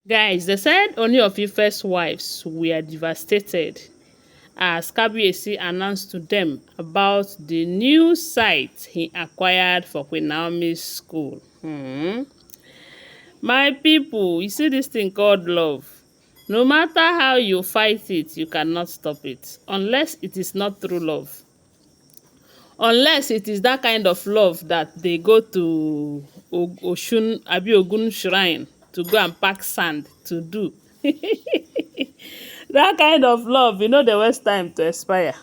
Guys, they said Ooni of Ife's wives were devastated as Kabi announced to them about the new site he acquired for QueenNaomi's school. My people, you see this thing called love. No matter how you fight it, you cannot stop it unless it is not true love. Unless it is that kind of love that they go to Oshun Abi Ogun shrine to go and pack sand to do. That kind of love, they waste time to expire.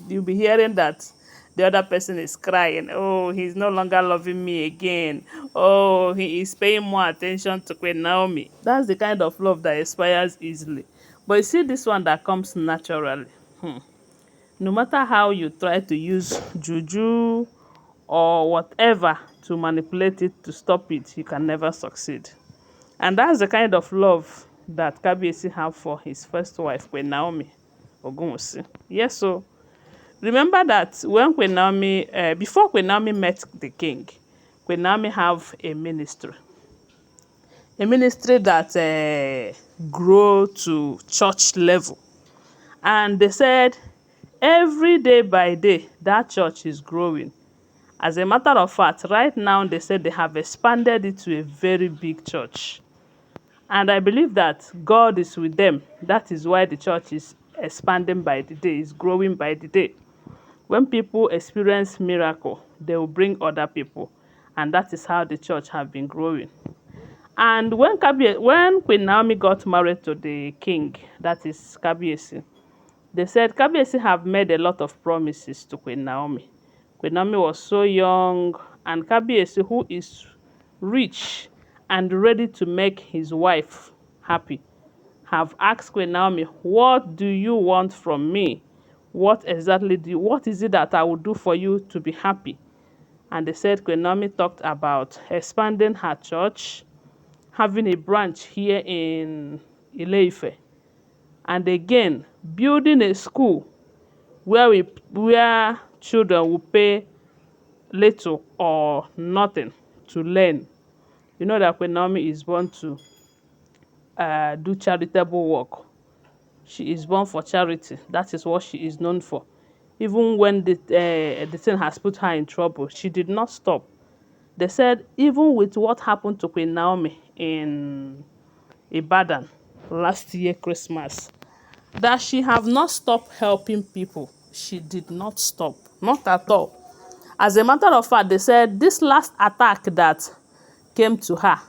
You'll be hearing that the other person is crying. Oh, he's no longer loving me again. Oh, he is paying more attention to Queen Naomi. That's the kind of love that expires easily. But you see this one that comes naturally. No matter how you try to use juju or whatever to manipulate it to stop it, you can never succeed. And that's the kind of love that Kabi have for his first wife, Queen Naomi Ogunwusi. Yes, so remember that when before Queen Naomi met the king, Queen Naomi have a ministry that grew to church level. And they said every day by day, that church is growing. As a matter of fact, right now, they said they have expanded it to a very big church. And I believe that God is with them. That is why the church is expanding by the day, is growing by the day. When people experience miracle, they will bring other people. And that is how the church have been growing. And when Queen Naomi got married to the king, that is Kabi, they said Kabi have made a lot of promises to Queen Naomi. Queen Naomi was so young, and Kabi, who is rich and ready to make his wife happy, have asked Queen Naomi, what do you want from me? What is it that I will do for you to be happy? And they said Queen Naomi talked about expanding her church, having a branch here in Ile-Ife, and again building a school where children will pay little or nothing to learn. You know that Queen Naomi is born to do charitable work. She is born for charity. That is what she is known for. Even when the thing has put her in trouble, she did not stop. They said even with what happened to Queen Naomi in Ibadan last year Christmas, that she have not stopped helping people. She did not stop, not at all. As a matter of fact, they said this last attack that came to her,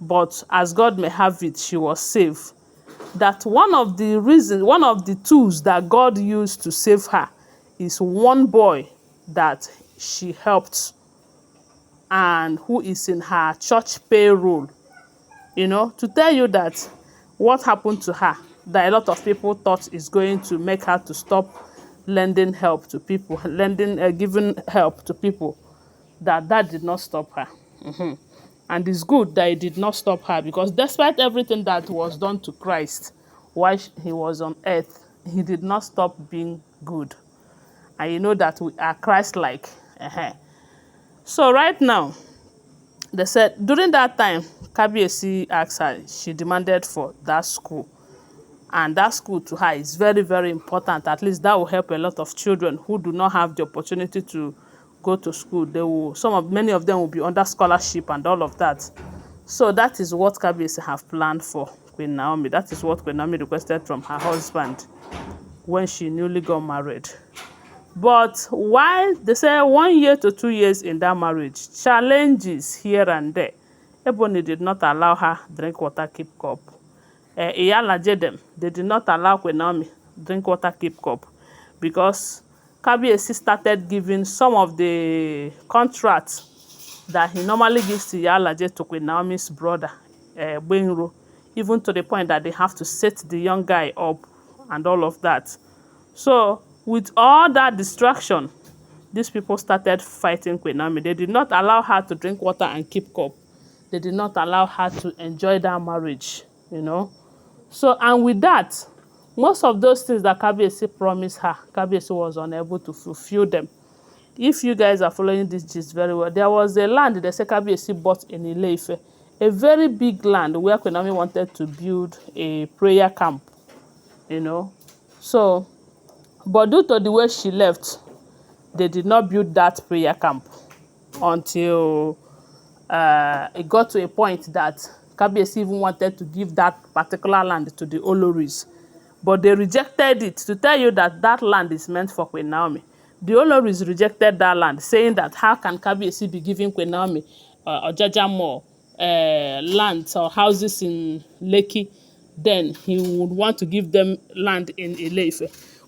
but as God may have it, she was saved. That one of the tools that God used to save her is one boy that she helped and who is in her church payroll. To tell you that what happened to her, that a lot of people thought is going to make her to stop lending help to people, giving help to people, that did not stop her. And it's good that it did not stop her, because despite everything that was done to Christ while he was on earth, he did not stop being good. And you know that we are Christ-like. So right now, they said during that time, Kabi asked her, she demanded for that school. And that school to her is very, very important. At least that will help a lot of children who do not have the opportunity to go to school. Many of them will be under scholarship and all of that. So that is what Kabi have planned for Queen Naomi. That is what Queen Naomi requested from her husband when she newly got married. But while they say 1 year to 2 years in that marriage, challenges here and there, Ebony did not allow her drink water, keep cup. Iyalaje they did not allow Queen Naomi drink water, keep cup, because Kabi started giving some of the contracts that he normally gives to Iyalaje to Queen Naomi's brother, Benro, even to the point that they have to set the young guy up and all of that. So with all that distraction, these people started fighting Queen Naomi. They did not allow her to drink water and keep cup. They did not allow her to enjoy that marriage, So, and with that, most of those things that Kabi promised her, Kabi was unable to fulfill them. If you guys are following this gist very well, there was a land that Kabi bought in Ile-Ife a very big land where Queen Naomi wanted to build a prayer camp, you know. So, but due to the way she left, they did not build that prayer camp until it got to a point that Kabiyesi even wanted to give that particular land to the Oloris. But they rejected it to tell you that that land is meant for Queen Naomi. The Oloris rejected that land, saying that how can Kabiyesi be giving Queen Naomi Ojaja more lands or houses in Lekki, then he would want to give them land in Ile-Ife.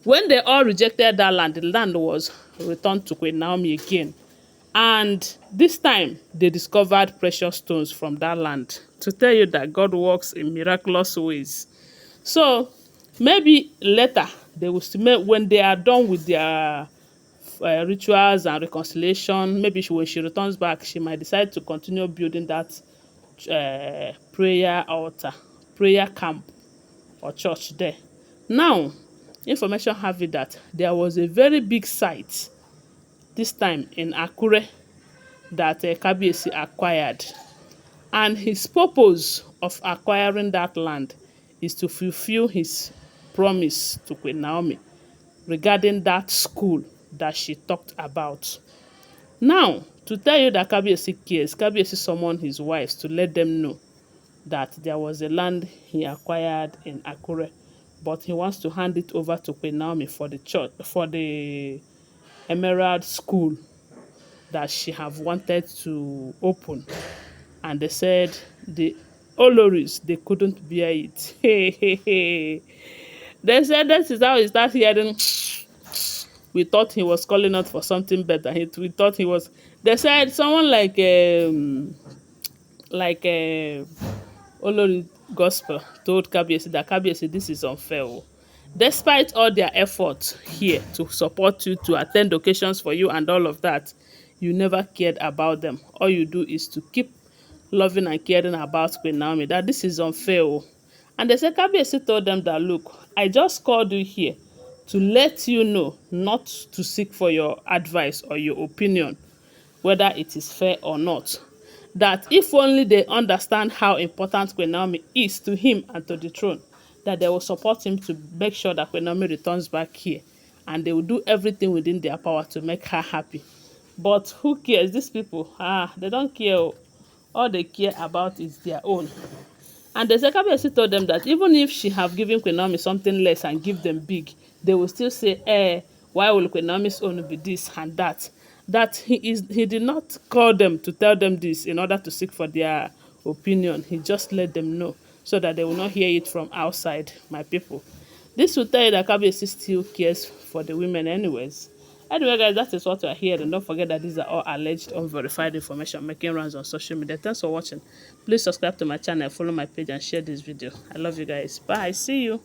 When they all rejected that land, the land was returned to Queen Naomi again. And this time, they discovered precious stones from that land to tell you that God works in miraculous ways. So, maybe later, they will still, when they are done with their rituals and reconciliation, maybe when she returns back, she might decide to continue building that prayer altar, prayer camp or church there. Now, information have it that there was a very big site, this time in Akure, that Kabiyesi acquired. And his purpose of acquiring that land is to fulfill his promise to Queen Naomi regarding that school that she talked about. Now, to tell you that Kabiyesi cares, Kabiyesi summoned his wives to let them know that there was a land he acquired in Akure, but he wants to hand it over to Queen Naomi for the church, for the Emerald School that she have wanted to open. And they said the Oloris, they couldn't bear it. They said this is how he started hearing. We thought he was calling out for something better. We thought he was. They said someone like Olori Gospel told Kabiyesi that Kabiyesi, this is unfair. Oh. Despite all their efforts here to support you, to attend occasions for you and all of that, you never cared about them. All you do is to keep loving and caring about Queen Naomi. That this is unfair. Oh. And they said Kabiyesi told them that, look, I just called you here to let you know not to seek for your advice or your opinion, whether it is fair or not. That if only they understand how important Queen Naomi is to him and to the throne, that they will support him to make sure that Queen Naomi returns back here. And they will do everything within their power to make her happy. But who cares? These people, they don't care. All they care about is their own. And the Kabiyesi told them that even if she have given Queen Naomi something less and give them big, they will still say, why will Queen Naomi's own be this and that? That he did not call them to tell them this in order to seek for their opinion. He just let them know so that they will not hear it from outside, my people. This will tell you that Kabiyesi still cares for the women anyways. Anyway, guys, that is what we are here. And don't forget that these are all alleged, unverified information making rounds on social media. Thanks for watching. Please subscribe to my channel, follow my page, and share this video. I love you guys. Bye. See you.